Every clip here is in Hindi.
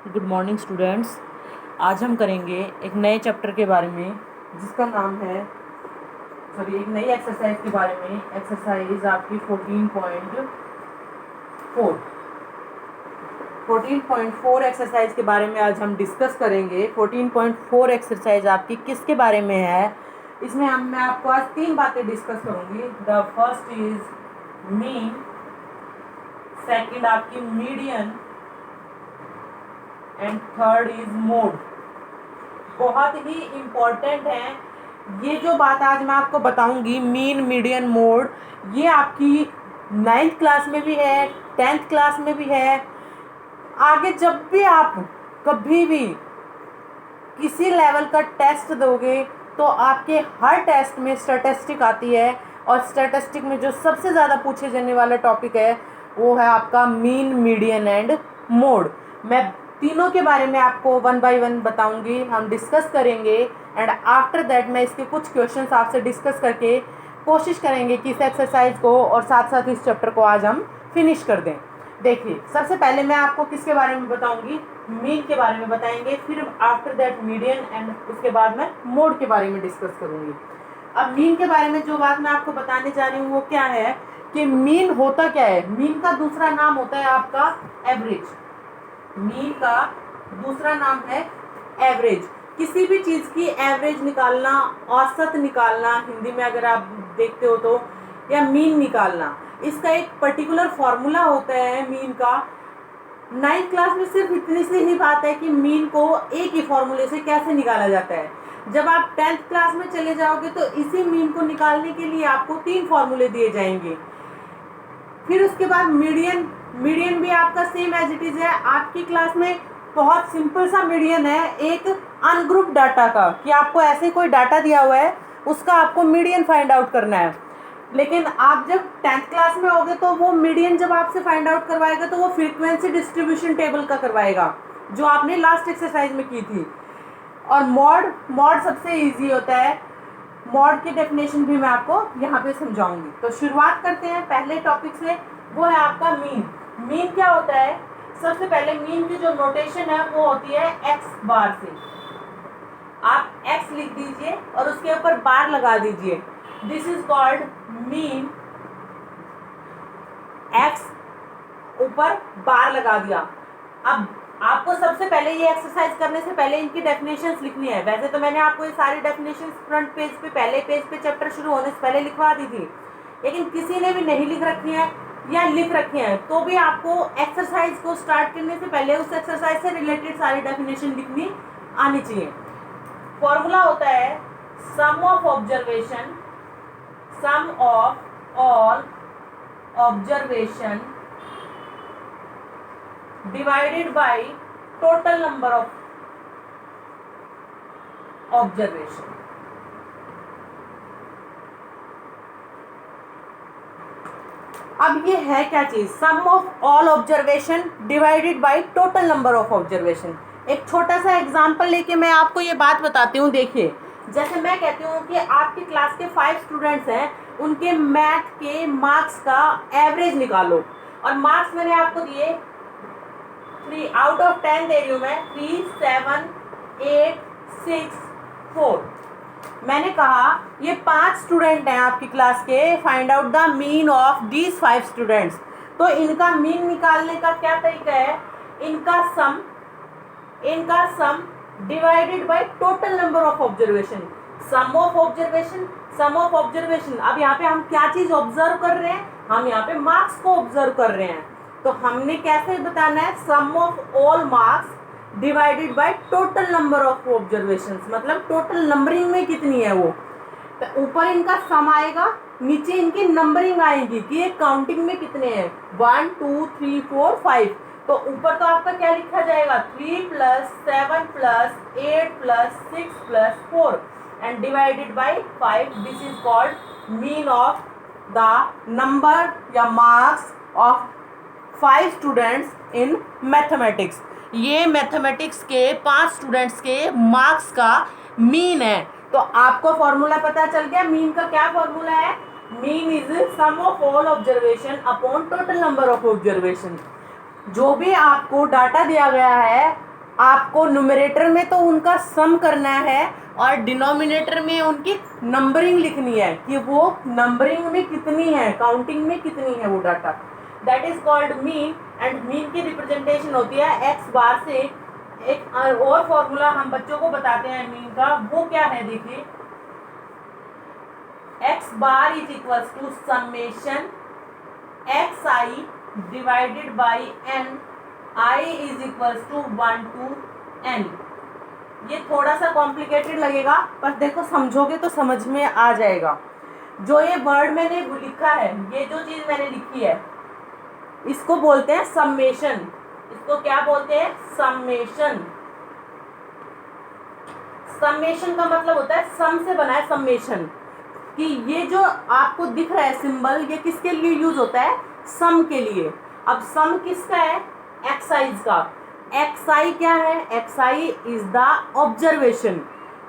Good morning students. आज हम करेंगे एक नए चैप्टर के बारे में जिसका नाम है एक नई एक्सरसाइज के बारे में। एक्सरसाइज आपकी 14.4 एक्सरसाइज के बारे में आज हम डिस्कस करेंगे। 14.4 एक्सरसाइज आपकी किसके बारे में है? इसमें मैं आपको आज 3 बातें डिस्कस करूंगी। The first is mean, second आपकी median and third is mode. बहुत ही इम्पोर्टेंट है ये जो बात आज मैं आपको बताऊंगी, मीन, मीडियन, मोड। ये आपकी 9th क्लास में भी है, 10th क्लास में भी है। आगे जब भी आप कभी भी किसी लेवल का टेस्ट दोगे तो आपके हर टेस्ट में स्टैटिस्टिक आती है, और स्टैटिस्टिक में जो सबसे ज़्यादा पूछे जाने वाला टॉपिक है वो है आपका मीन, मीडियन एंड मोड। मैं तीनों के बारे में आपको 1 बाय 1 बताऊंगी, हम डिस्कस करेंगे। एंड आफ्टर दैट मैं इसके कुछ क्वेश्चंस आपसे डिस्कस करके कोशिश करेंगे कि इस एक्सरसाइज को और साथ साथ इस चैप्टर को आज हम फिनिश कर दें। देखिए, सबसे पहले मैं आपको किसके बारे में बताऊंगी? मीन के बारे में बताएंगे, फिर आफ्टर दैट मीडियन, एंड उसके बाद मैं मोड के बारे में डिस्कस करूंगी। अब मीन के बारे में जो बात मैं आपको बताने जा रही हूँ वो क्या है कि मीन होता क्या है। मीन का दूसरा नाम होता है आपका एवरेज। मीन का दूसरा नाम है एवरेज। किसी भी चीज की एवरेज निकालना, औसत निकालना, हिंदी में अगर आप देखते हो तो, या मीन निकालना, इसका एक पर्टिकुलर फॉर्मूला होता है मीन का। 9th क्लास में सिर्फ इतनी सी ही बात है कि मीन को एक ही फॉर्मूले से कैसे निकाला जाता है। जब आप 10th क्लास में चले जाओगे तो इसी मीन को निकालने के लिए आपको 3 फॉर्मूले दिए जाएंगे। फिर उसके बाद मीडियन। मीडियन भी आपका सेम एज इट इज है। आपकी क्लास में बहुत सिंपल सा मीडियन है, एक अनग्रुप डाटा का, कि आपको ऐसे कोई डाटा दिया हुआ है उसका आपको मीडियन फाइंड आउट करना है। लेकिन आप जब 10th क्लास में होगे तो वो मीडियन जब आपसे फाइंड आउट करवाएगा तो वो फ्रीक्वेंसी डिस्ट्रीब्यूशन टेबल का करवाएगा, जो आपने लास्ट एक्सरसाइज में की थी। और मॉड, मॉड सबसे ईजी होता है। मॉड की डेफिनेशन भी मैं आपको यहाँ पे समझाऊंगी। तो शुरुआत करते हैं पहले टॉपिक से, वो है आपका मीन। मीन क्या होता है? सबसे पहले मीन की जो नोटेशन है वो होती है एक्स बार से। आप एक्स लिख दीजिए और उसके ऊपर बार लगा दीजिए। This is called mean. X ऊपर बार लगा दिया। अब आपको सबसे पहले ये एक्सरसाइज करने से पहले इनकी डेफिनेशंस लिखनी है। वैसे तो मैंने आपको ये सारी डेफिनेशंस फ्रंट पेज पे, पहले पेज पे चैप्टर शुरू होने से पहले लिखवा दी थी, लेकिन किसी ने भी नहीं लिख रखी है या लिख रखी है तो भी आपको एक्सरसाइज को स्टार्ट करने से पहले उस एक्सरसाइज से रिलेटेड सारी डेफिनेशन लिखनी आनी चाहिए। फॉर्मूला होता है sum of observation, sum of all observation divided by total number of observation। अब ये है क्या चीज? Sum of all observation divided by total number of observation. एक छोटा सा एग्जांपल लेके मैं आपको ये बात बताती हूँ। देखिए, जैसे मैं कहती हूँ कि आपकी क्लास के 5 स्टूडेंट्स हैं, उनके मैथ के मार्क्स का एवरेज निकालो। और मार्क्स मैंने आपको दिए 3 आउट ऑफ 10 दे रही हूँ मैं, 3, 7, 8, 6, 4। मैंने कहा ये 5 स्टूडेंट हैं आपकी क्लास के, find out the mean of these 5 students. तो इनका मीन निकालने का क्या तरीका है? इनका sum divided by total number of observation. Sum of observation, sum of observation. अब यहाँ पे हम क्या चीज ऑब्जर्व कर रहे हैं? हम यहाँ पे मार्क्स को ऑब्जर्व कर रहे हैं। तो हमने कैसे बताना है? Sum of all marks divided by total number of observations, मतलब टोटल नंबरिंग में कितनी है वो। तो ऊपर इनका सम आएगा, नीचे इनकी नंबरिंग आएगी कि ये काउंटिंग में कितने हैं, 1 2 3 4 5। तो ऊपर तो आपका क्या लिखा जाएगा? 3 + 7 + 8 + 6 + 4 and divided by 5। This is called mean of the number या marks of 5 students in mathematics. ये मैथमेटिक्स के 5 स्टूडेंट्स के मार्क्स का मीन है। तो आपको फॉर्मूला पता चल गया। मीन का क्या फॉर्मूला है? Mean is sum of all observation upon total number of observation. जो भी आपको डाटा दिया गया है आपको न्यूमरेटर में तो उनका सम करना है और डिनोमिनेटर में उनकी नंबरिंग लिखनी है कि वो नंबरिंग में कितनी है, काउंटिंग में कितनी है वो data. That is called mean. And mean की रिप्रेजेंटेशन होती है एक्स बार से। एक और फॉर्मूला हम बच्चों को बताते हैं मीन का, वो क्या है देखिए, X bar is equal to summation X I divided by N, I is equal to 1 to n। ये थोड़ा सा कॉम्प्लिकेटेड लगेगा पर देखो समझोगे तो समझ में आ जाएगा। जो ये वर्ड मैंने लिखा है, ये जो चीज मैंने लिखी है, इसको बोलते हैं समेशन। इसको क्या बोलते हैं? समेशन। समेशन का मतलब होता है सम से बना है समेशन। कि ये जो आपको दिख रहा है सिंबल, ये किसके लिए यूज होता है? सम के लिए। अब सम किसका है? एक्साइज का। एक्साई क्या है? एक्साई इज द ऑब्जर्वेशन।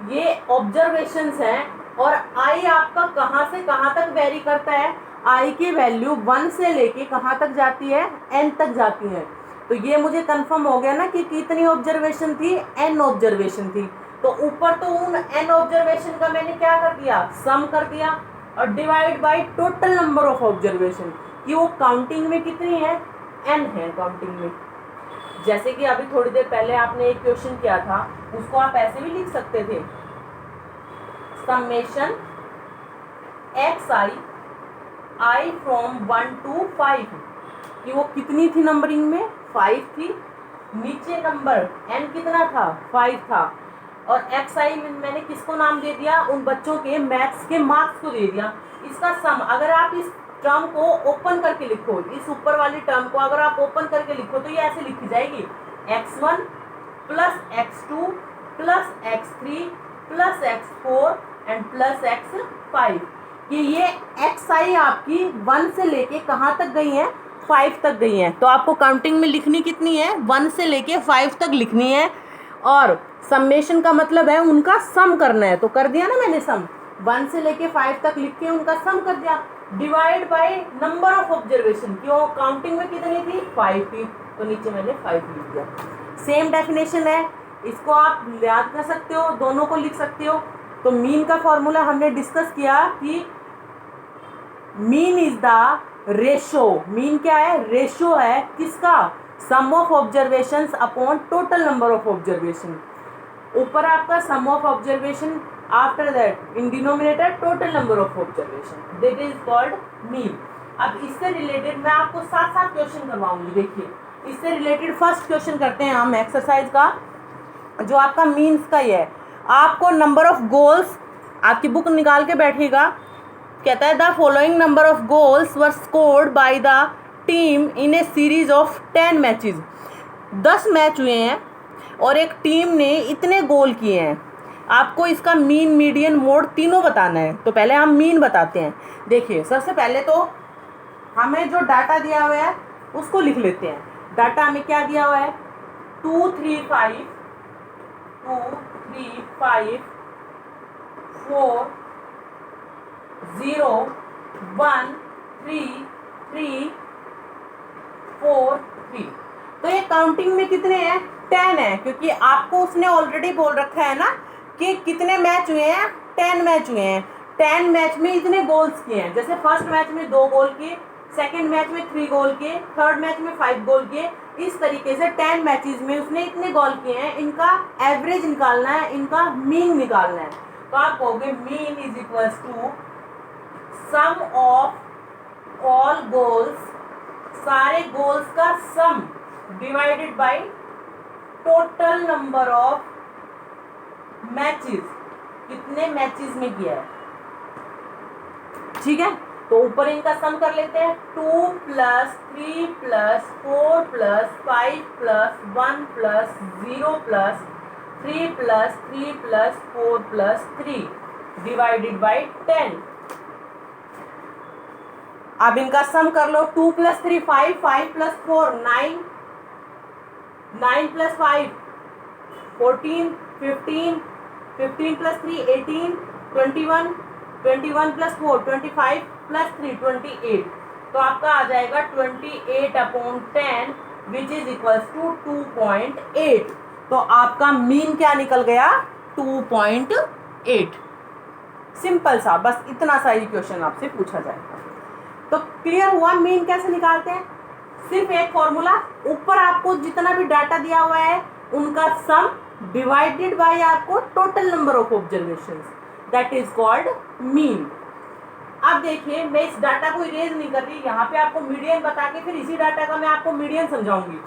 ये ऑब्जर्वेशंस हैं और आई आपका कहाँ से कहाँ तक वेरी करता है? आई की वैल्यू 1 से लेके कहाँ तक जाती है? n तक जाती है। तो ये मुझे कंफर्म हो गया ना कि कितनी ऑब्जर्वेशन थी? n ऑब्जर्वेशन थी। तो ऊपर तो उन n ऑब्जर्वेशन का मैंने क्या कर दिया? सम कर दिया और divide by total number of observation कि वो काउंटिंग में कितनी है? n है काउंटिंग में। जैसे कि अभी थोड़ी देर पहले आपने एक क्वेश्चन किया था, उसको आप ऐसे भी लिख सकते थे, summation X I from 1 to 5 कि वो कितनी थी नंबरिंग में? 5 थी। नीचे नंबर n कितना था? 5 था। और एक्स आई मैंने किसको नाम दे दिया? उन बच्चों के मैथ्स के मार्क्स को दे दिया। इसका सम, अगर आप इस टर्म को ओपन करके लिखो, इस ऊपर वाली टर्म को अगर आप ओपन करके लिखो तो ये ऐसे लिखी जाएगी, x1 plus x2 plus x3 plus x4 and plus x5। कि ये एक्स आई आपकी 1 से लेके कहाँ तक गई है? 5 तक गई है। तो आपको काउंटिंग में लिखनी कितनी है? 1 से लेके 5 तक लिखनी है। और समेशन का मतलब है उनका सम करना है। तो कर दिया ना मैंने सम, 1 से लेके 5 तक लिख के उनका सम कर दिया। Divide by number of observation, क्यों काउंटिंग में कितनी थी? 5 थी, तो नीचे मैंने 5 लिख दिया। सेम डेफिनेशन है, इसको आप याद कर सकते हो, दोनों को लिख सकते हो। तो मीन का फॉर्मूला हमने डिस्कस किया कि mean is the ratio. Mean क्या है? रेशो है किसका? Sum of observations upon total number of observation. ऊपर आपका sum of observation, after that in denominator total number of observation, that is called mean. अब इससे रिलेटेड मैं आपको 7 क्वेश्चन करवाऊंगी। देखिए इससे रिलेटेड फर्स्ट क्वेश्चन करते हैं हम एक्सरसाइज का, जो आपका मीन्स का ही है। आपको नंबर ऑफ गोल्स, आपकी बुक निकाल के बैठिएगा, कहता है the following number of goals were scored by the team in A series of 10 matches. 10 match हुए हैं और एक टीम ने इतने गोल किए हैं। आपको इसका मीन, मीडियन, मोड तीनों बताना है। तो पहले हम मीन बताते हैं। देखिए सबसे पहले तो हमें जो डाटा दिया हुआ है उसको लिख लेते हैं। डाटा हमें क्या दिया हुआ है? 2 3 5 4 0 1 3 3 4 3। तो ये काउंटिंग में कितने हैं? 10 है, क्योंकि आपको उसने ऑलरेडी बोल रखा है ना कि कितने मैच हुए हैं? 10 मैच हुए हैं। 10 मैच में इतने गोल्स किए हैं। जैसे फर्स्ट मैच में 2 गोल किए, सेकंड मैच में 3 गोल किए, थर्ड मैच में 5 गोल किए। इस तरीके से 10 मैचेस में उसने इतने गोल किए हैं, इनका एवरेज निकालना है, इनका मीन निकालना है। तो आप कहोगे mean is equal to sum of all goals, सारे गोल्स का sum divided by total number of matches, कितने मैचेस में किया है। ठीक है, तो ऊपर इनका सम कर लेते हैं। 2 plus 3 plus 4 plus 5 plus 1 plus 0 plus 3 plus 3 plus 4 plus 3 divided by 10। अब इनका सम कर लो। 2 plus 3 5, 5 plus 4 9, 9 plus 5 14, 15, 15 plus 3 18, 21, 21 plus 4 25 plus 3 28। तो आपका आ जाएगा 28/10 विच इज इक्वल्स टू 2.8। तो आपका मीन क्या निकल गया, 2.8। सिंपल सा, बस इतना सा ही क्वेश्चन आपसे पूछा जाएगा। तो क्लियर हुआ मीन कैसे निकालते हैं। सिर्फ एक फॉर्मूला, ऊपर आपको जितना भी डाटा दिया हुआ है उनका सम डिवाइडेड बाय आपको total number of observations, that is called mean. अब देखिए, मैं इस डाटा को इरेज नहीं कर रही, यहाँ पे आपको मीडियन बता के फिर इसी डाटा का मैं आपको मीडियन समझाऊंगी।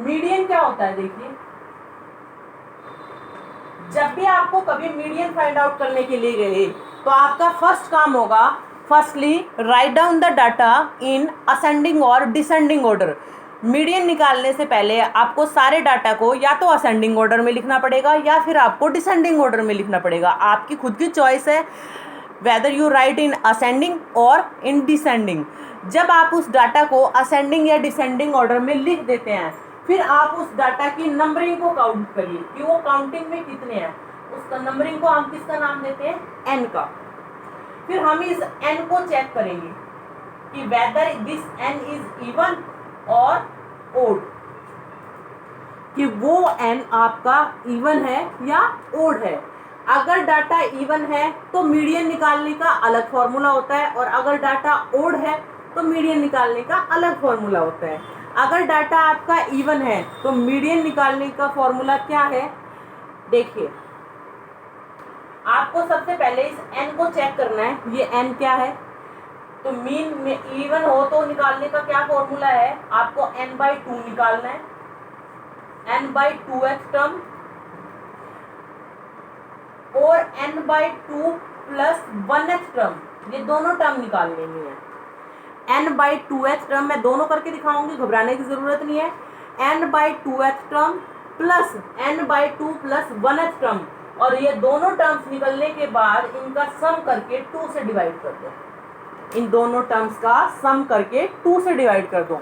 मीडियन क्या होता है, देखिए जब भी आपको कभी मीडियन फाइंड आउट करने के लिए गए तो आपका फर्स्ट काम होगा, firstly write down the data in ascending और डिसेंडिंग ऑर्डर। मीडियन निकालने से पहले आपको सारे डाटा को या तो असेंडिंग ऑर्डर में लिखना पड़ेगा या फिर आपको डिसेंडिंग ऑर्डर में लिखना पड़ेगा, आपकी खुद की चॉइस है, whether you right in ascending और इन डिसेंडिंग। जब आप उस डाटा को असेंडिंग या डिसेंडिंग ऑर्डर में लिख देते हैं, फिर आप उस डाटा की नंबरिंग को काउंट करिए कि वो काउंटिंग में कितने हैं। उसका नंबरिंग को हम किसका नाम देते हैं, एन का। फिर हम इस एन को चेक करेंगे कि whether this N is even और ओड, कि वो एन आपका इवन है या ओड है। अगर डाटा इवन है तो मीडियन निकालने का अलग फॉर्मूला होता है, और अगर डाटा ओड है तो मीडियन निकालने का अलग फॉर्मूला होता है। अगर डाटा आपका इवन है तो मीडियन निकालने का फॉर्मूला क्या है, देखिए आपको सबसे पहले इस n को चेक करना है, ये n क्या है। तो मीन में इवन हो तो निकालने का क्या फॉर्मूला है, आपको n/2 निकालना है, n/2x टर्म और n/2 प्लस 1x टर्म, ये दोनों टर्म निकालने हैं। n/2x टर्म मैं दोनों करके दिखाऊंगी, घबराने की जरूरत नहीं है। n/2x term plus n/2 plus 1x term, और ये दोनों टर्म्स निकलने के बाद इनका सम करके 2 से डिवाइड कर दो। इन दोनों टर्म्स का सम करके 2 से डिवाइड कर दो।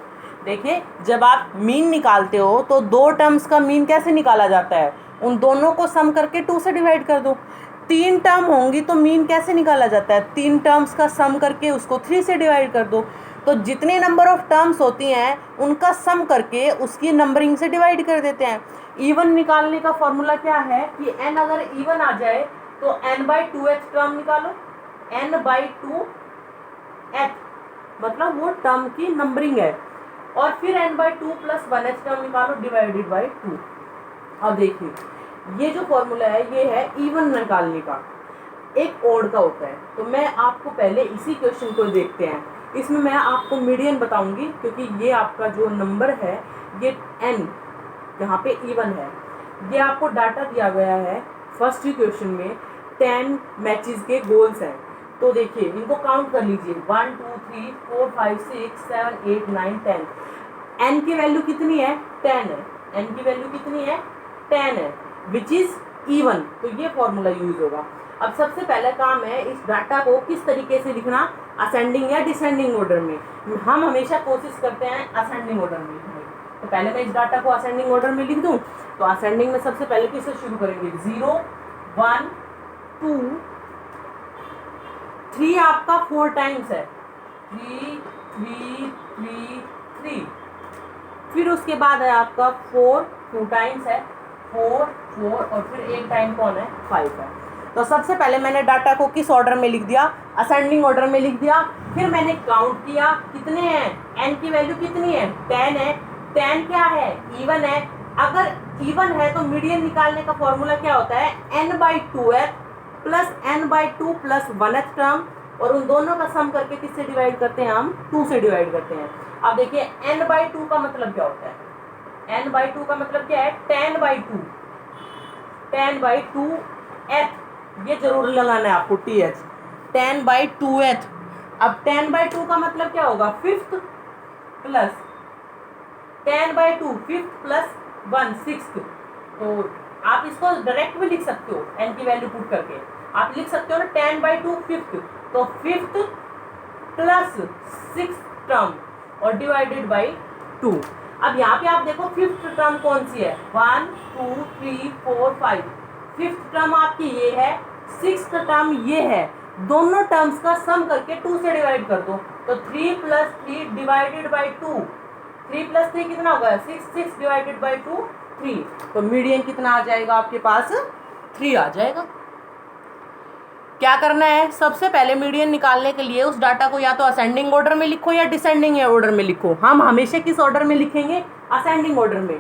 देखिए जब आप मीन निकालते हो तो दो टर्म्स का मीन कैसे निकाला जाता है, उन दोनों को सम करके 2 से डिवाइड कर दो। 3 टर्म होंगी तो मीन कैसे निकाला जाता है, 3 टर्म्स का सम करके उसको 3 से डिवाइड कर दो। तो जितने नंबर ऑफ टर्म्स होती हैं उनका सम करके उसकी नंबरिंग से डिवाइड कर देते हैं। इवन निकालने का फॉर्मूला क्या है कि n अगर इवन आ जाए तो n/2x टर्म निकालो, n/2x मतलब वो टर्म की नंबरिंग है, और फिर n/2 प्लस 1x टर्म निकालो डिवाइडेड बाई 2। अब देखिए ये जो फॉर्मूला है ये है इवन निकालने का, एक ओड का होता है। तो मैं आपको पहले इसी क्वेश्चन को देखते हैं, इसमें मैं आपको मीडियन बताऊंगी क्योंकि ये आपका जो नंबर है ये n यहाँ पे इवन है। ये आपको डाटा दिया गया है फर्स्ट क्वेश्चन में, 10 मैचेस के गोल्स हैं। तो देखिए इनको काउंट कर लीजिए, 1 2 3 4 5 6 7 8 9 10। n की वैल्यू कितनी है, 10 है। n की वैल्यू कितनी है, 10 है, विच इज इवन। तो ये फॉर्मूला यूज होगा। अब सबसे पहला काम है इस डाटा को किस तरीके से लिखना, असेंडिंग या डिसेंडिंग ऑर्डर में। हम हमेशा कोशिश करते हैं असेंडिंग ऑर्डर में लिखने। तो पहले मैं इस डाटा को असेंडिंग ऑर्डर में लिख दूं, तो असेंडिंग में सबसे पहले किससे शुरू करेंगे, 0 1 2 3 आपका 4 टाइम्स है, 3 3 3 3। फिर उसके बाद है आपका 4 2 टाइम्स है, 4 4, और फिर एक टाइम कौन है, 5 है। तो सबसे पहले मैंने डाटा को किस ऑर्डर में लिख दिया, असेंडिंग ऑर्डर में लिख दिया। फिर मैंने काउंट किया कितने हैं, n की वैल्यू कितनी है, 10 है। 10 क्या है, इवन है। अगर इवन है तो मीडियन निकालने का फॉर्मूला क्या होता है, n/2x plus n/2 plus 1x term, और उन दोनों का सम करके किससे डिवाइड करते हैं, हम 2 से डिवाइड करते हैं। अब देखिए n/2 का मतलब क्या होता है, n/2 का मतलब क्या है, 10/2 10/2h, ये जरूर लगाना है आपको, th 10/2h। अब 10/2 का मतलब क्या होगा, 5th plus 10/2 5th plus 1 6th। तो आप इसको डायरेक्ट भी लिख सकते हो, n की वैल्यू पुट करके आप लिख सकते हो ना, 10/2 5th, तो 5th प्लस 6th टर्म और डिवाइडेड बाई 2। अब यहाँ पे आप देखो 5th टर्म कौन सी है, 1 2 3 4 5। 5th टर्म आपकी ये है, 6th टर्म ये है। दोनों टर्म्स का सम करके 2 से डिवाइड कर दो, तो 3 प्लस 3 डिवाइडेड बाई 2 3 प्लस 3 कितना होगा 6, 6 डिवाइडेड बाई 2 3, तो मीडियन कितना आ जाएगा आपके पास 3 आ जाएगा। क्या करना है, सबसे पहले मीडियन निकालने के लिए उस डाटा को या तो असेंडिंग ऑर्डर में लिखो या डिसेंडिंग ऑर्डर में लिखो। हम हमेशा किस ऑर्डर में लिखेंगे, असेंडिंग ऑर्डर में।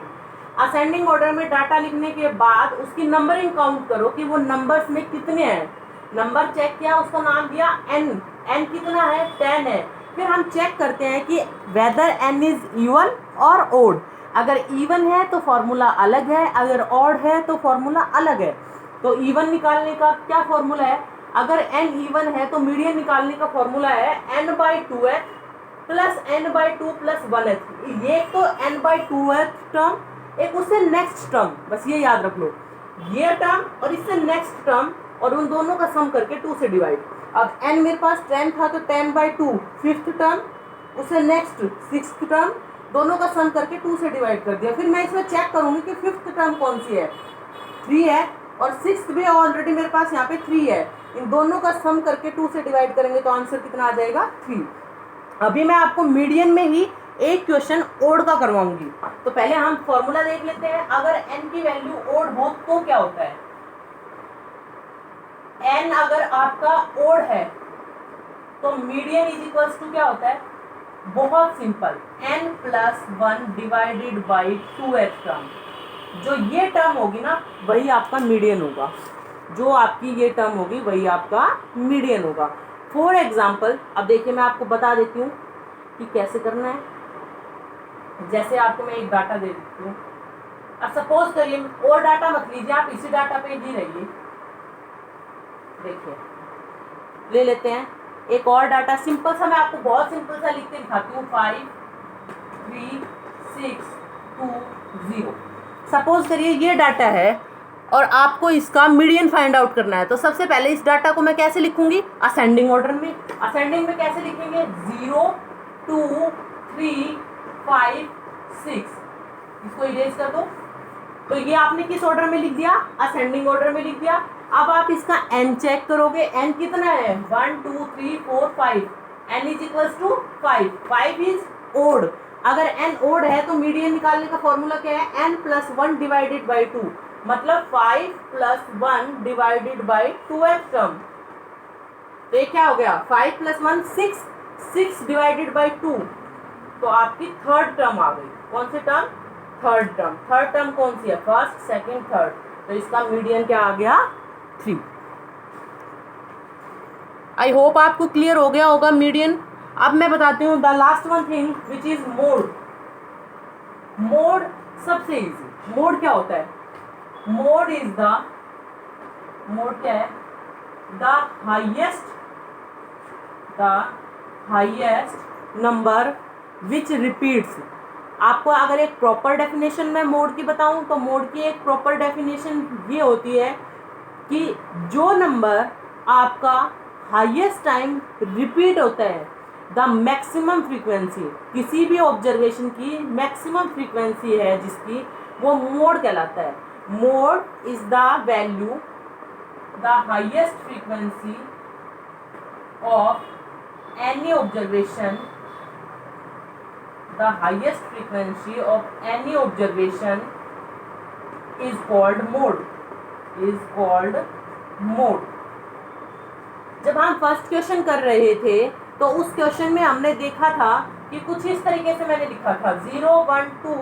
असेंडिंग ऑर्डर में डाटा लिखने के बाद उसकी नंबरिंग काउंट करो कि वो नंबर्स में कितने हैं। नंबर चेक किया, उसका नाम दिया n, n कितना है 10 है। फिर हम चेक करते हैं कि वेदर n इज इवन और ओड। अगर इवन है तो फॉर्मूला अलग है, अगर ऑड है तो फॉर्मूला अलग है। तो इवन निकालने का क्या फॉर्मूला है, अगर n इवन है तो मीडियन निकालने का फॉर्मूला है n/2h plus n/2 plus 1h। ये तो n/2h टर्म, एक उससे नेक्स्ट टर्म, बस ये याद रख लो, ये टर्म और इससे नेक्स्ट टर्म, और उन दोनों का सम करके 2 से डिवाइड। अब n मेरे पास 10 था तो 10/2 फिफ्थ टर्म, उससे नेक्स्ट सिक्स्थ टर्म, दोनों का सम करके 2 से डिवाइड कर दिया। फिर मैं इसमें चेक करूंगी कि फिफ्थ टर्म कौन सी है, 3 है, और सिक्स्थ भी ऑलरेडी मेरे पास यहाँ पे 3 है। इन दोनों का सम करके 2 से डिवाइड करेंगे तो आंसर कितना आ जाएगा 3। अभी मैं आपको मीडियन में ही एक क्वेश्चन ओड का करवाऊंगी। तो पहले हम फॉर्मूला देख लेते हैं। अगर n की वैल्यू ओड हो तो क्या होता है, n अगर आपका ओड है तो मीडियन इज इक्वल्स टू क्या होता है, बहुत simple, n plus 1 divided by 2h term. जो ये टर्म होगी ना वही आपका मीडियन होगा, जो आपकी ये टर्म होगी वही आपका मीडियन होगा। फॉर एग्जाम्पल अब देखिए मैं आपको बता देती हूँ कि कैसे करना है। जैसे आपको मैं एक डाटा दे देती हूँ, अब सपोज करिए, और डाटा मत लीजिए, आप इसी डाटा पे ही रहिए। देखिए ले लेते हैं एक और डाटा, सिंपल सा, मैं आपको बहुत सिंपल सा लिख के दिखाती हूँ, 5 3 6 2 0। सपोज करिए ये डाटा है और आपको इसका मीडियन फाइंड आउट करना है। तो सबसे पहले इस डाटा को मैं कैसे लिखूंगी, असेंडिंग ऑर्डर में। असेंडिंग में कैसे लिखेंगे, 0 2 3 5 6, इसको इरेज कर दो। तो ये आपने किस ऑर्डर में लिख दिया, असेंडिंग ऑर्डर में लिख दिया। अब आप इसका n चेक करोगे, n कितना है 1 2 3 4 5, n is equals to 5, 5 is odd. अगर n ओड है तो मीडियन निकालने का फॉर्मूला क्या है, n प्लस 1 डिवाइडेड बाई 2, मतलब 5 plus 1 divided by 2h term. तो ये क्या हो गया, 5 प्लस 1 6, 6 डिवाइडेड बाई 2, तो आपकी थर्ड टर्म आ गई। कौन सी term, third term. Third term कौन सी है, फर्स्ट सेकंड थर्ड, तो इसका मीडियन क्या आ गया 3। आई होप आपको क्लियर हो गया होगा मीडियन। अब मैं बताती हूँ the last one thing which is mode. Mode सबसे इजी। मोड क्या होता है, मोड इज द, मोड क्या है, the highest number which repeats. आपको अगर एक प्रॉपर डेफिनेशन में मोड की बताऊं तो मोड की एक प्रॉपर डेफिनेशन ये होती है कि जो नंबर आपका हाईएस्ट टाइम रिपीट होता है, द मैक्सिमम फ्रीक्वेंसी, किसी भी ऑब्जर्वेशन की मैक्सिमम फ्रीक्वेंसी है जिसकी, वो मोड कहलाता है। Mode is the value, the highest frequency of any observation, the highest frequency of any observation is called mode, is called mode। जब हम फर्स्ट क्वेश्चन कर रहे थे तो उस क्वेश्चन में हमने देखा था कि कुछ इस तरीके से मैंने लिखा था 0 1 2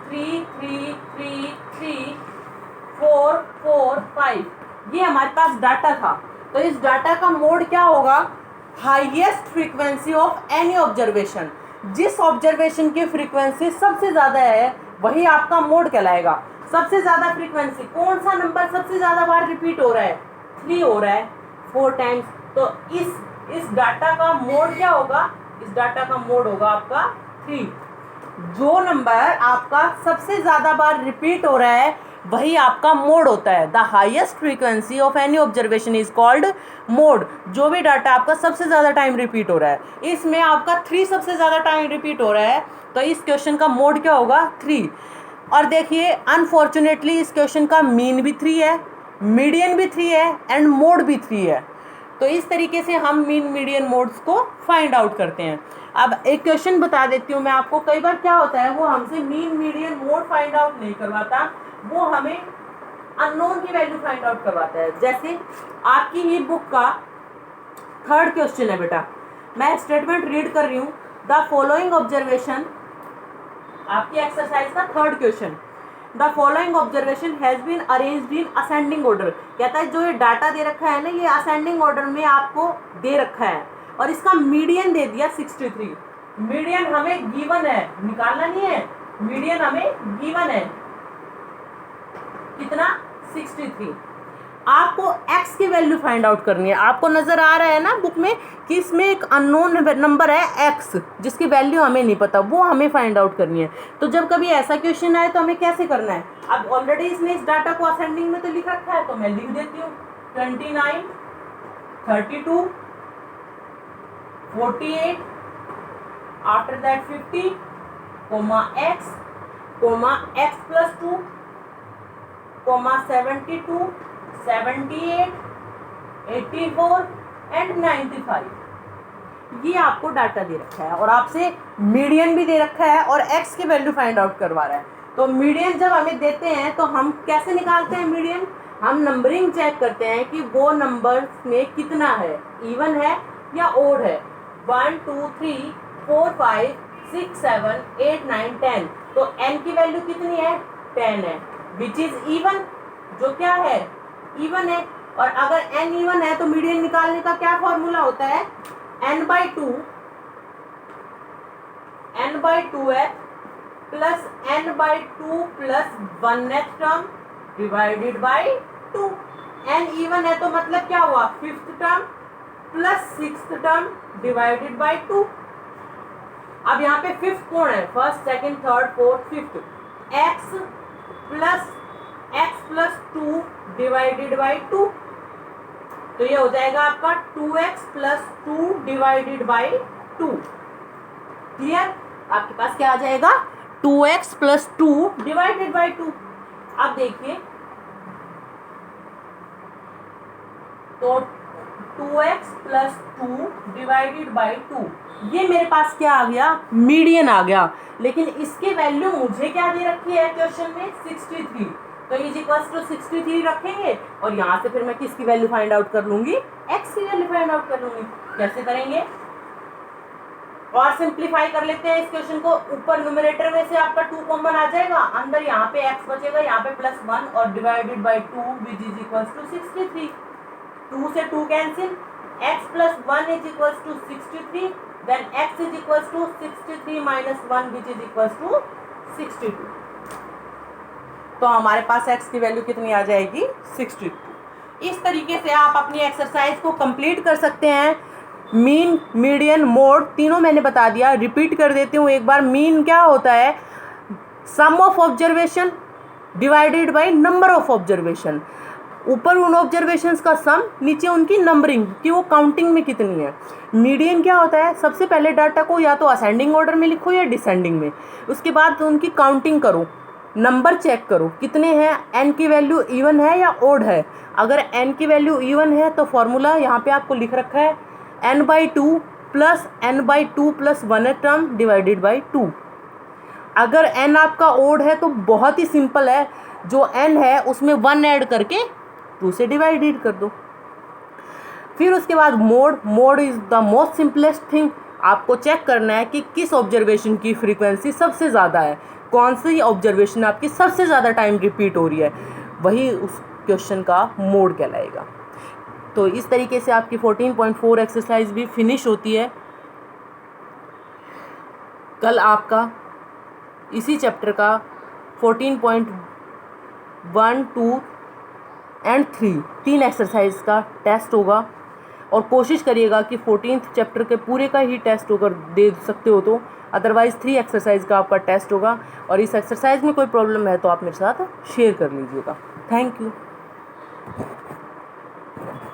3 3 3 3 4 4 5, ये हमारे पास डाटा था। तो इस डाटा का मोड क्या होगा, highest frequency of any observation. जिस ऑब्जर्वेशन की फ्रीक्वेंसी सबसे ज़्यादा है वही आपका मोड कहलाएगा। सबसे ज़्यादा फ्रीक्वेंसी, कौन सा नंबर सबसे ज़्यादा बार रिपीट हो रहा है, 3 हो रहा है 4 टाइम्स, तो इस डाटा का मोड क्या होगा, इस डाटा का मोड होगा आपका 3। जो नंबर आपका सबसे ज़्यादा बार रिपीट हो रहा है वही आपका मोड होता है। The highest frequency of any observation is called mode. जो भी डाटा आपका सबसे ज़्यादा टाइम रिपीट हो रहा है, इसमें आपका 3 सबसे ज़्यादा टाइम रिपीट हो रहा है, तो इस क्वेश्चन का मोड क्या होगा 3। और देखिए अनफॉर्चुनेटली इस क्वेश्चन का मीन भी 3 है, मीडियन भी 3 है एंड मोड भी 3 है। तो इस तरीके से हम मीन मीडियन मोड्स को फाइंड आउट करते हैं। अब एक क्वेश्चन बता देती हूँ मैं आपको, कई बार क्या होता है वो हमसे mean median mode find out नहीं करवाता, वो हमें अननोन की वैल्यू फाइंड आउट करवाता है। जैसे आपकी ही बुक का 3rd क्वेश्चन है बेटा, मैं स्टेटमेंट रीड कर रही हूँ, द फॉलोइंग ऑब्जर्वेशन, आपकी एक्सरसाइज का 3rd question, the following observation has been arranged in ascending order. कहता है जो ये डाटा दे रखा है ना, ये असेंडिंग ऑर्डर में आपको दे रखा है और इसका मीडियन दे दिया 63। मीडियन हमें गिवन है, निकालना नहीं है, मीडियन हमें गिवन है कितना, 63। आपको x की वैल्यू फाइंड आउट करनी है। आपको नजर आ रहा है ना बुक में कि इसमें एक अननोन नंबर है x, जिसकी वैल्यू हमें नहीं पता, वो हमें फाइंड आउट करनी है। तो जब कभी ऐसा क्वेश्चन आए तो हमें कैसे करना है, अब ऑलरेडी इसने इस डाटा को असेंडिंग में तो लिख रखा है, तो मैं लिख देती हूँ 29, 32, 48, after that 50, x, x plus 2, 72, 78, 84 and 95। ये आपको डाटा दे रखा है और आपसे मीडियन भी दे रखा है और x की वैल्यू फाइंड आउट करवा रहा है। तो मीडियन जब हमें देते हैं तो हम कैसे निकालते हैं मीडियन, हम नंबरिंग चेक करते हैं कि वो नंबर्स में कितना है, इवन है या ओड है। 1 2 3 4 5 6 7 8 9 10, तो n की वैल्यू कितनी है, 10 है, विच इज इवन, जो क्या है, इवन है। और अगर n इवन है तो मीडियन निकालने का क्या फॉर्मूला होता है, n/2 है plus n/2 plus 1th term divided by 2। n even है तो मतलब क्या हुआ, 5th term plus 6th term divided by 2। अब यहाँ पे 5th कौन है, 1st 2nd 3rd 4th 5th, x plus 2 divided by 2, तो ये हो जाएगा आपका 2x plus 2 divided by 2। Clear, आपके पास क्या आ जाएगा, 2x प्लस 2 डिवाइडेड बाई 2। अब देखिए तो 2x प्लस 2 डिवाइडेड बाई 2, ये मेरे पास क्या आ गया, मीडियन आ गया। लेकिन इसकी वैल्यू मुझे क्या दे रखी है क्वेश्चन में, 63, तो इज इक्वल्स टू 63 रखेंगे और यहाँ से फिर मैं किसकी वैल्यू फाइंड आउट कर लूंगी, x की वैल्यू फाइंड आउट कर लूंगी। कैसे करेंगे, और सिंप्लीफाई कर लेते हैं इस क्वेश्चन को। ऊपर न्यूमरेटर में से आपका 2 कॉमन आ जाएगा, अंदर यहाँ पे x बचेगा, यहाँ पे प्लस 1 और divided by 2 which is equals to 63। 2 से 2 cancel, x plus 1 is equals to 63, then x is equals to 63 minus 1 which is equals to 62। तो हमारे पास x की वैल्यू कितनी आ जाएगी, 62। इस तरीके से आप अपनी एक्सरसाइज को कंप्लीट कर सकते हैं। मीन मीडियन मोड तीनों मैंने बता दिया, रिपीट कर देती हूँ एक बार। मीन क्या होता है, sum of observation divided by number of observation, ऊपर उन ऑब्जर्वेशंस का सम, नीचे उनकी नंबरिंग कि वो काउंटिंग में कितनी है। मीडियन क्या होता है, सबसे पहले डाटा को या तो असेंडिंग ऑर्डर में लिखो या डिसेंडिंग में, उसके बाद उनकी काउंटिंग करो, नंबर चेक करो कितने हैं, n की वैल्यू इवन है या ओड है। अगर n की वैल्यू इवन है तो फॉर्मूला यहाँ पे आपको लिख रखा है n/2 plus n/2 plus 1th term divided by 2। अगर n आपका ओड है तो बहुत ही सिंपल है, जो n है उसमें 1 ऐड करके 2 से डिवाइडेड कर दो। फिर उसके बाद mode is the most simplest thing. आपको चेक करना है कि किस ऑब्जर्वेशन की फ्रीक्वेंसी सबसे ज़्यादा है, कौन सी ऑब्जर्वेशन आपकी सबसे ज़्यादा टाइम रिपीट हो रही है, वही उस क्वेश्चन का मोड कहलाएगा। तो इस तरीके से आपकी 14.4 एक्सरसाइज भी फिनिश होती है। कल आपका इसी चैप्टर का 14.1, 2 एंड 3 एक्सरसाइज का टेस्ट होगा और कोशिश करिएगा कि 14th चैप्टर के पूरे का ही टेस्ट होकर दे सकते हो, तो अदरवाइज़ 3 एक्सरसाइज का आपका टेस्ट होगा। और इस एक्सरसाइज में कोई प्रॉब्लम है तो आप मेरे साथ शेयर कर लीजिएगा। Thank you.